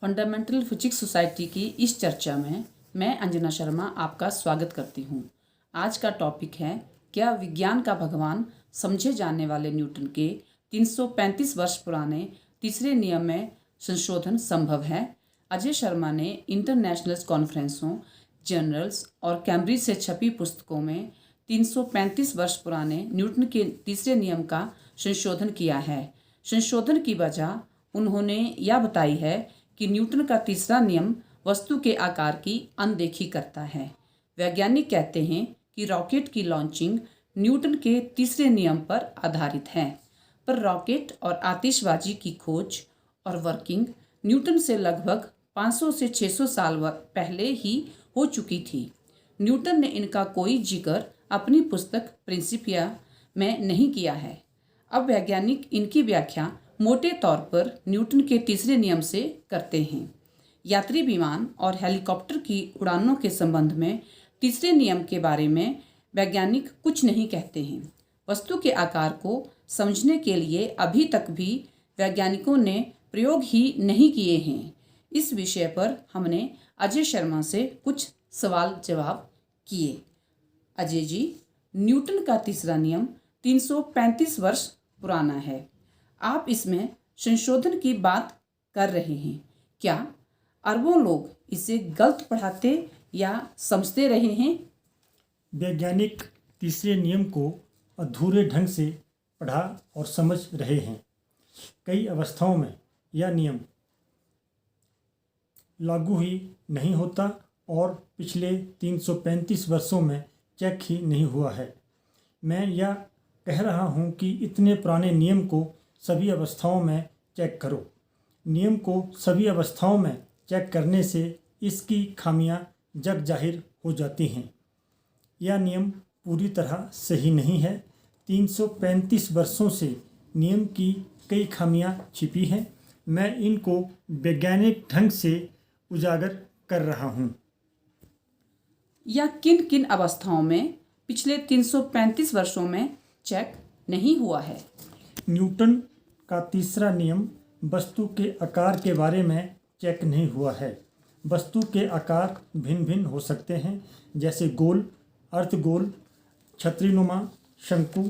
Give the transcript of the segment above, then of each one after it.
Fundamental physics society की इस चर्चा में मैं अंजना शर्मा आपका स्वागत करती हूँ। आज का टॉपिक है, क्या विज्ञान का भगवान समझे जाने वाले न्यूटन के 335 वर्ष पुराने तीसरे नियम में संशोधन संभव है। अजय शर्मा ने इंटरनेशनल कॉन्फ्रेंसों, जर्नल्स और कैम्ब्रिज से छपी पुस्तकों में 335 वर्ष पुराने न्यूटन के तीसरे नियम का संशोधन किया है। संशोधन की वजह उन्होंने यह बताई है कि न्यूटन का तीसरा नियम वस्तु के आकार की अनदेखी करता है। वैज्ञानिक कहते हैं कि रॉकेट की लॉन्चिंग न्यूटन के तीसरे नियम पर आधारित है, पर रॉकेट और आतिशबाजी की खोज और वर्किंग न्यूटन से लगभग 500 से 600 साल पहले ही हो चुकी थी। न्यूटन ने इनका कोई जिक्र अपनी पुस्तक प्रिंसिपिया में नहीं किया है। अब वैज्ञानिक इनकी व्याख्या मोटे तौर पर न्यूटन के तीसरे नियम से करते हैं। यात्री विमान और हेलीकॉप्टर की उड़ानों के संबंध में तीसरे नियम के बारे में वैज्ञानिक कुछ नहीं कहते हैं। वस्तु के आकार को समझने के लिए अभी तक भी वैज्ञानिकों ने प्रयोग ही नहीं किए हैं। इस विषय पर हमने अजय शर्मा से कुछ सवाल जवाब किए। अजय जी, न्यूटन का तीसरा नियम 335 वर्ष पुराना है। आप इसमें संशोधन की बात कर रहे हैं। क्या अरबों लोग इसे गलत पढ़ाते या समझते रहे हैं? वैज्ञानिक तीसरे नियम को अधूरे ढंग से पढ़ा और समझ रहे हैं। कई अवस्थाओं में यह नियम लागू ही नहीं होता और पिछले 335 वर्षों में चेक ही नहीं हुआ है। मैं यह कह रहा हूँ कि इतने पुराने नियम को सभी अवस्थाओं में चेक करो। नियम को सभी अवस्थाओं में चेक करने से इसकी खामियां जग जाहिर हो जाती हैं। यह नियम पूरी तरह सही नहीं है। 335 वर्षों से नियम की कई खामियां छिपी हैं। मैं इनको वैज्ञानिक ढंग से उजागर कर रहा हूँ। या किन किन अवस्थाओं में पिछले 335 वर्षों में चेक नहीं हुआ है? न्यूटन का तीसरा नियम वस्तु के आकार के बारे में चेक नहीं हुआ है। वस्तु के आकार भिन्न भिन्न हो सकते हैं, जैसे गोल, अर्धगोल, छतरीनुमा, शंकु,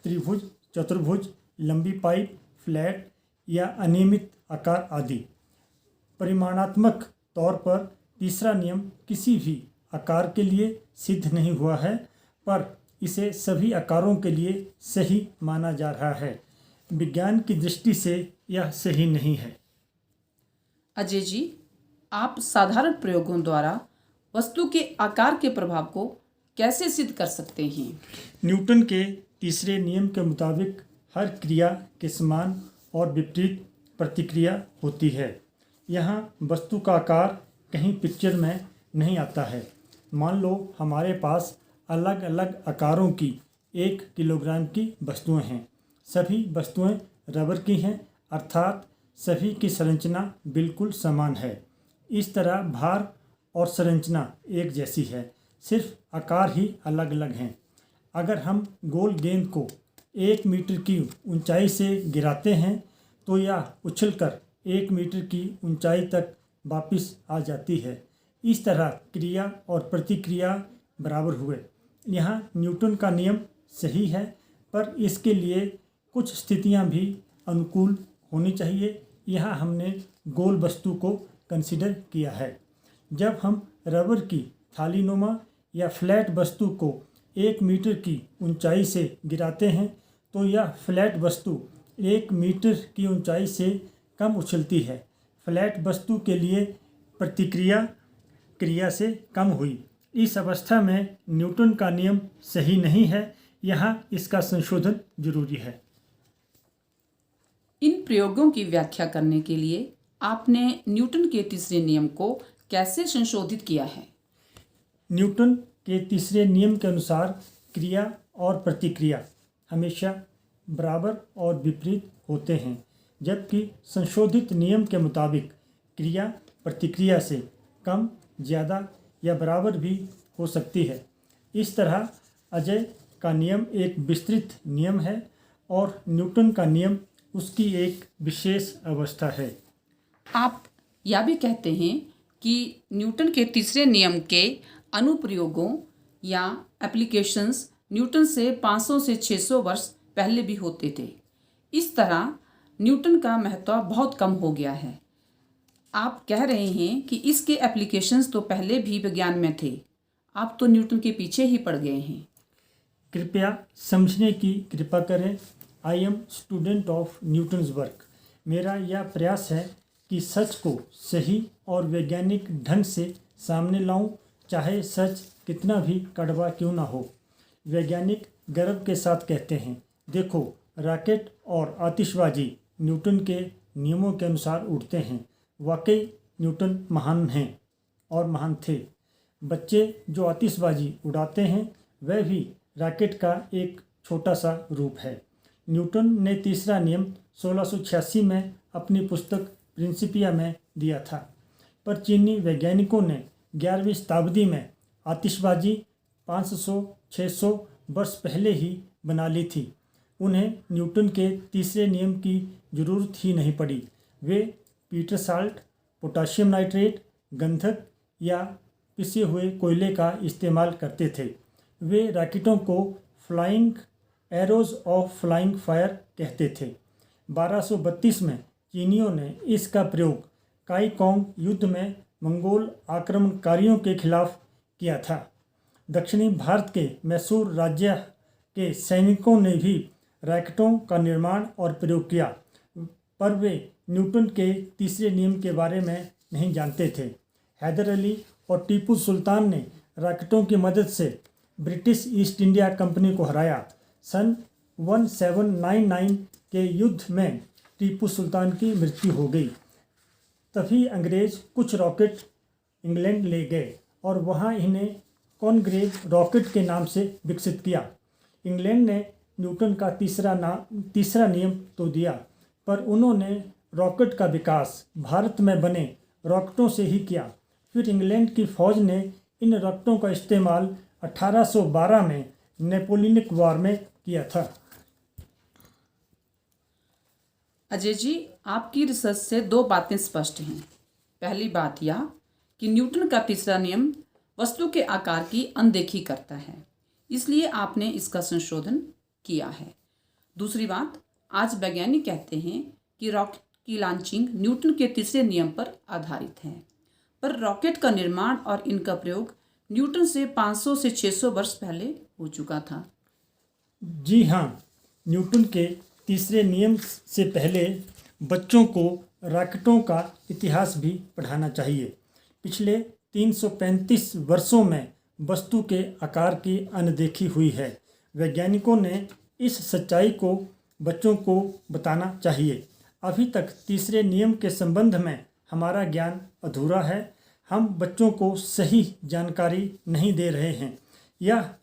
त्रिभुज, चतुर्भुज, लंबी पाइप, फ्लैट या अनियमित आकार आदि। परिमाणात्मक तौर पर तीसरा नियम किसी भी आकार के लिए सिद्ध नहीं हुआ है, पर इसे सभी आकारों के लिए सही माना जा रहा है। विज्ञान की दृष्टि से यह सही नहीं है। अजय जी, आप साधारण प्रयोगों द्वारा वस्तु के आकार के प्रभाव को कैसे सिद्ध कर सकते हैं? न्यूटन के तीसरे नियम के मुताबिक हर क्रिया के समान और विपरीत प्रतिक्रिया होती है। यहाँ वस्तु का आकार कहीं पिक्चर में नहीं आता है। मान लो हमारे पास अलग अलग आकारों की 1 किलोग्राम की वस्तुएं हैं। सभी वस्तुएं रबर की हैं, अर्थात सभी की संरचना बिल्कुल समान है। इस तरह भार और संरचना एक जैसी है, सिर्फ आकार ही अलग अलग हैं। अगर हम गोल गेंद को 1 मीटर की ऊंचाई से गिराते हैं तो यह उछलकर 1 मीटर की ऊंचाई तक वापस आ जाती है। इस तरह क्रिया और प्रतिक्रिया बराबर हुए। यहाँ न्यूटन का नियम सही है, पर इसके लिए कुछ स्थितियाँ भी अनुकूल होनी चाहिए। यहाँ हमने गोल वस्तु को कंसीडर किया है। जब हम रबर की थालीनुमा या फ्लैट वस्तु को 1 मीटर की ऊंचाई से गिराते हैं तो यह फ्लैट वस्तु 1 मीटर की ऊंचाई से कम उछलती है। फ्लैट वस्तु के लिए प्रतिक्रिया क्रिया से कम हुई। इस अवस्था में न्यूटन का नियम सही नहीं है। यहाँ इसका संशोधन जरूरी है। इन प्रयोगों की व्याख्या करने के लिए आपने न्यूटन के तीसरे नियम को कैसे संशोधित किया है? न्यूटन के तीसरे नियम के अनुसार क्रिया और प्रतिक्रिया हमेशा बराबर और विपरीत होते हैं, जबकि संशोधित नियम के मुताबिक क्रिया प्रतिक्रिया से कम, ज़्यादा या बराबर भी हो सकती है। इस तरह अजय का नियम एक विस्तृत नियम है और न्यूटन का नियम उसकी एक विशेष अवस्था है। आप या भी कहते हैं कि न्यूटन के तीसरे नियम के अनुप्रयोगों या एप्लीकेशंस न्यूटन से 500 से 600 वर्ष पहले भी होते थे। इस तरह न्यूटन का महत्व बहुत कम हो गया है। आप कह रहे हैं कि इसके एप्लीकेशंस तो पहले भी विज्ञान में थे, आप तो न्यूटन के पीछे ही पड़ गए हैं। कृपया समझने की कृपा करें। I am student of Newton's work. मेरा यह प्रयास है कि सच को सही और वैज्ञानिक ढंग से सामने लाऊं, चाहे सच कितना भी कड़वा क्यों ना हो। वैज्ञानिक गर्व के साथ कहते हैं, देखो रॉकेट और आतिशबाजी न्यूटन के नियमों के अनुसार उड़ते हैं। वाकई न्यूटन महान हैं और महान थे। बच्चे जो आतिशबाजी उड़ाते हैं वह भी रॉकेट का एक छोटा सा रूप है। न्यूटन ने तीसरा नियम 1686 में अपनी पुस्तक प्रिंसिपिया में दिया था, पर चीनी वैज्ञानिकों ने 11वीं शताब्दी में आतिशबाजी 500-600 वर्ष पहले ही बना ली थी। उन्हें न्यूटन के तीसरे नियम की ज़रूरत ही नहीं पड़ी। वे पीटर साल्ट, पोटाशियम नाइट्रेट, गंधक या पिसे हुए कोयले का इस्तेमाल करते थे। वे रॉकेटों को flying arrows of flying fire कहते थे। 1232 में चीनियों ने इसका प्रयोग काईकोंग युद्ध में मंगोल आक्रमणकारियों के खिलाफ किया था। दक्षिणी भारत के मैसूर राज्य के सैनिकों ने भी रॉकेटों का निर्माण और प्रयोग किया, पर वे न्यूटन के तीसरे नियम के बारे में नहीं जानते थे। हैदर अली और टीपू सुल्तान ने रॉकेटों की मदद से ब्रिटिश ईस्ट इंडिया कंपनी को हराया। सन 1799 के युद्ध में टीपू सुल्तान की मृत्यु हो गई। तभी अंग्रेज कुछ रॉकेट इंग्लैंड ले गए और वहाँ इन्हें कॉनग्रेव रॉकेट के नाम से विकसित किया। इंग्लैंड ने न्यूटन का तीसरा नियम तो दिया, पर उन्होंने रॉकेट का विकास भारत में बने रॉकेटों से ही किया। फिर इंग्लैंड की फौज ने इन रॉकेटों का इस्तेमाल 1812 में नेपोलियनिक वार में किया था। अजय जी, आपकी रिसर्च से दो बातें स्पष्ट हैं। पहली बात यह कि न्यूटन का तीसरा नियम वस्तु के आकार की अनदेखी करता है, इसलिए आपने इसका संशोधन किया है। दूसरी बात, आज वैज्ञानिक कहते हैं कि रॉकेट की लॉन्चिंग न्यूटन के तीसरे नियम पर आधारित है, पर रॉकेट का निर्माण और इनका प्रयोग न्यूटन से 500 से 600 वर्ष पहले हो चुका था। जी हाँ, न्यूटन के तीसरे नियम से पहले बच्चों को रॉकेटों का इतिहास भी पढ़ाना चाहिए। पिछले 335 वर्षों में वस्तु के आकार की अनदेखी हुई है। वैज्ञानिकों ने इस सच्चाई को बच्चों को बताना चाहिए। अभी तक तीसरे नियम के संबंध में हमारा ज्ञान अधूरा है। हम बच्चों को सही जानकारी नहीं दे रहे हैं। यह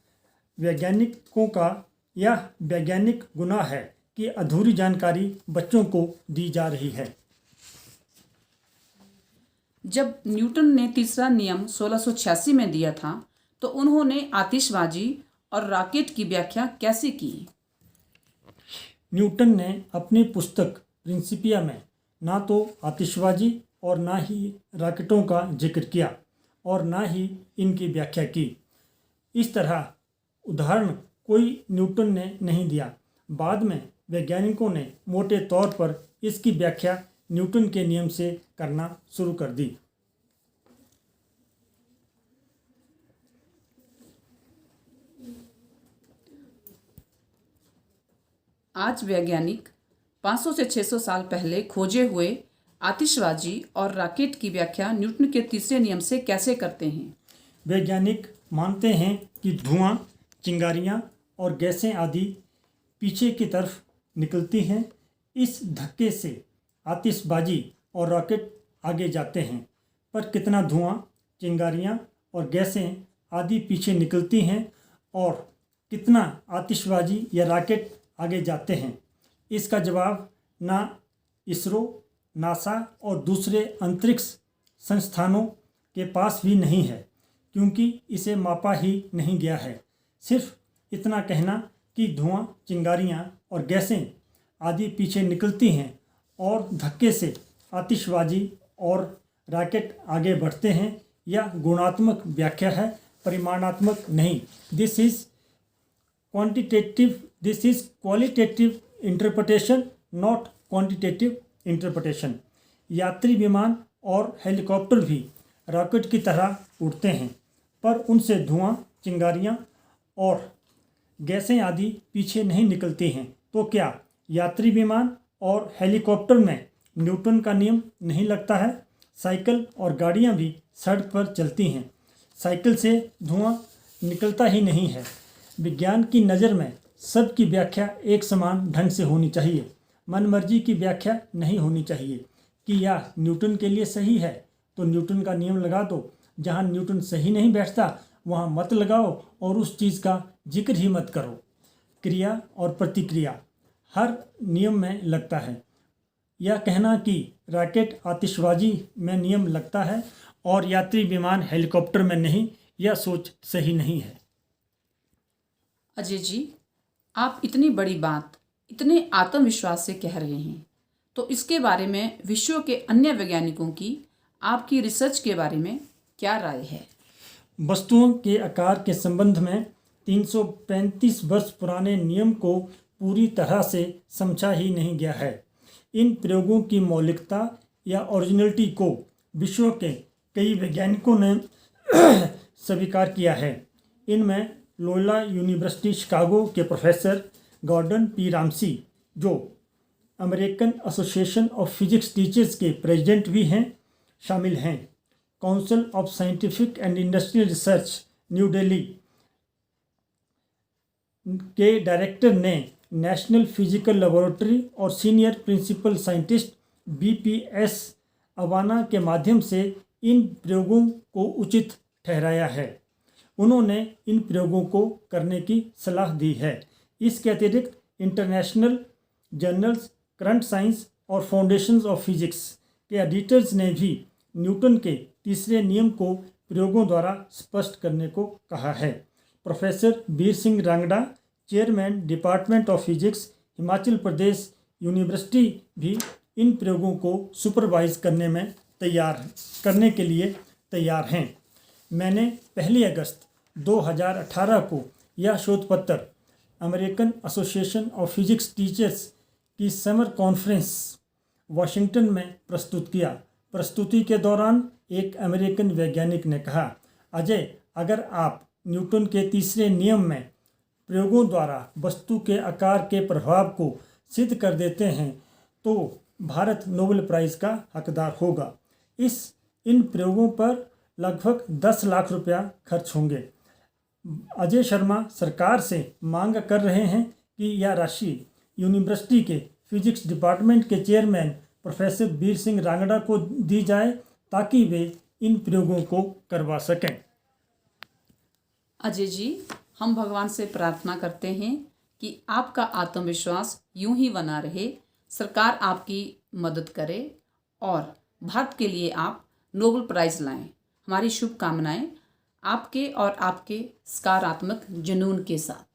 वैज्ञानिक गुनाह है कि अधूरी जानकारी बच्चों को दी जा रही है। जब न्यूटन ने तीसरा नियम 1686 में दिया था, तो उन्होंने आतिशबाजी और रॉकेट की व्याख्या कैसे की? न्यूटन ने अपनी पुस्तक प्रिंसिपिया में ना तो आतिशबाजी और ना ही रॉकेटों का जिक्र किया और ना ही इनकी व्याख्या की। इस तरह उदाहरण कोई न्यूटन ने नहीं दिया। बाद में वैज्ञानिकों ने मोटे तौर पर इसकी व्याख्या न्यूटन के नियम से करना शुरू कर दी। आज वैज्ञानिक 500 से 600 साल पहले खोजे हुए आतिशबाजी और रॉकेट की व्याख्या न्यूटन के तीसरे नियम से कैसे करते हैं? वैज्ञानिक मानते हैं कि धुआं, चिंगारियां और गैसें आदि पीछे की तरफ निकलती हैं। इस धक्के से आतिशबाजी और रॉकेट आगे जाते हैं। पर कितना धुआं, चिंगारियां और गैसें आदि पीछे निकलती हैं और कितना आतिशबाजी या रॉकेट आगे जाते हैं, इसका जवाब ना इसरो, नासा और दूसरे अंतरिक्ष संस्थानों के पास भी नहीं है, क्योंकि इसे मापा ही नहीं गया है। सिर्फ इतना कहना कि धुआं, चिंगारियां और गैसें आदि पीछे निकलती हैं और धक्के से आतिशबाजी और रॉकेट आगे बढ़ते हैं। यह गुणात्मक व्याख्या है, परिमाणात्मक नहीं। This is qualitative interpretation, not quantitative interpretation. यात्री विमान और हेलीकॉप्टर भी रॉकेट की तरह उड़ते हैं, पर उनसे धुआं, चिंगारियां और गैसें आदि पीछे नहीं निकलती हैं। तो क्या यात्री विमान और हेलीकॉप्टर में न्यूटन का नियम नहीं लगता है? साइकिल और गाड़ियां भी सड़क पर चलती हैं, साइकिल से धुआं निकलता ही नहीं है। विज्ञान की नज़र में सबकी व्याख्या एक समान ढंग से होनी चाहिए। मनमर्जी की व्याख्या नहीं होनी चाहिए कि यह न्यूटन के लिए सही है तो न्यूटन का नियम लगा दो, जहाँ न्यूटन सही नहीं बैठता वहाँ मत लगाओ और उस चीज़ का जिक्र ही मत करो। क्रिया और प्रतिक्रिया हर नियम में लगता है। यह कहना कि रॉकेट आतिशबाजी में नियम लगता है और यात्री विमान हेलीकॉप्टर में नहीं, यह सोच सही नहीं है। अजय जी, आप इतनी बड़ी बात इतने आत्मविश्वास से कह रहे हैं, तो इसके बारे में विश्व के अन्य वैज्ञानिकों की आपकी रिसर्च के बारे में क्या राय है? वस्तुओं के आकार के संबंध में 335 वर्ष पुराने नियम को पूरी तरह से समझा ही नहीं गया है। इन प्रयोगों की मौलिकता या ओरिजिनलिटी को विश्व के कई वैज्ञानिकों ने स्वीकार किया है। इनमें लोयोला यूनिवर्सिटी शिकागो के प्रोफेसर गॉर्डन पी रामसी, जो American association of physics teachers के प्रेसिडेंट भी हैं, शामिल हैं। Council of scientific and industrial research New Delhi के डायरेक्टर ने नेशनल फिजिकल लेबोरेटरी और senior principal scientist BPS Awana के माध्यम से इन प्रयोगों को उचित ठहराया है। उन्होंने इन प्रयोगों को करने की सलाह दी है। इसके अतिरिक्त इंटरनेशनल जर्नल्स करंट साइंस और फाउंडेशंस ऑफ फिजिक्स के एडिटर्स ने भी न्यूटन के तीसरे नियम को प्रयोगों द्वारा स्पष्ट करने को कहा है। Professor Bir Singh Rangra, chairman department of physics, Himachal Pradesh university, भी इन प्रयोगों को सुपरवाइज करने के लिए तैयार हैं। मैंने 1 अगस्त 2018 को यह शोध पत्र American association of physics teachers की समर कॉन्फ्रेंस वाशिंगटन में प्रस्तुत किया। प्रस्तुति के दौरान एक अमेरिकन वैज्ञानिक ने कहा, अजय, अगर आप न्यूटन के तीसरे नियम में प्रयोगों द्वारा वस्तु के आकार के प्रभाव को सिद्ध कर देते हैं तो भारत नोबेल प्राइज़ का हकदार होगा। इन प्रयोगों पर लगभग 10 लाख रुपया खर्च होंगे। अजय शर्मा सरकार से मांग कर रहे हैं कि यह राशि यूनिवर्सिटी के फिजिक्स डिपार्टमेंट के चेयरमैन प्रोफेसर बीर सिंह रांगड़ा को दी जाए ताकि वे इन प्रयोगों को करवा सकें। अजय जी, हम भगवान से प्रार्थना करते हैं कि आपका आत्मविश्वास यूं ही बना रहे, सरकार आपकी मदद करे और भारत के लिए आप नोबेल प्राइज़ लाएं। हमारी शुभकामनाएं आपके और आपके सकारात्मक जुनून के साथ।